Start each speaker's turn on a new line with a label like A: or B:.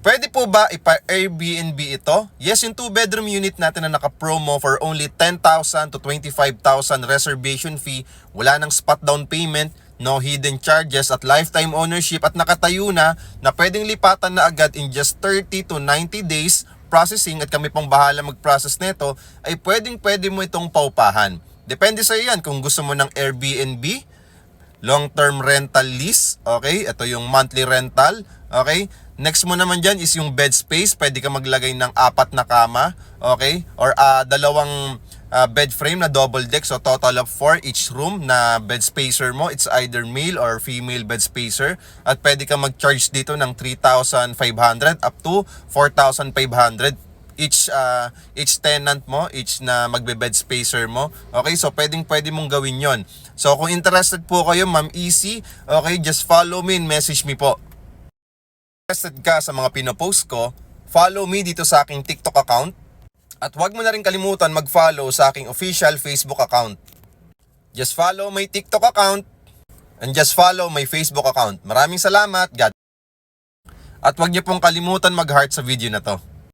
A: Pwede po ba ipa-Airbnb ito? Yes, yung 2-bedroom unit natin na naka-promo for only 10,000 to 25,000 reservation fee, wala nang spot down payment, no hidden charges at lifetime ownership at nakatayo na pwedeng lipatan na agad in just 30 to 90 days processing at kami pang bahala mag-process nito, ay pwede mo itong paupahan. Depende sa iyo yan kung gusto mo ng Airbnb, long-term rental lease, okay? Ito yung monthly rental, okay? Next mo naman dyan is yung bed space. Pwede ka maglagay ng 4 na kama, okay? Or dalawang bed frame na double deck. So total of 4 each room na bed spacer mo. It's either male or female bed spacer. At pwede ka mag-charge dito ng 3,500 up to 4,500 each tenant mo, each na magbe-bed spacer mo. Okay, so pwede mong gawin yon. So kung interested po kayo, Ma'am Easy, okay, just follow me and message me po. Interested ka sa mga pinopost ko, follow me dito sa aking TikTok account. At huwag mo na rin kalimutan mag-follow sa aking official Facebook account. Just follow my TikTok account and just follow my Facebook account. Maraming salamat, God. At huwag niyo pong kalimutan mag-heart sa video na to.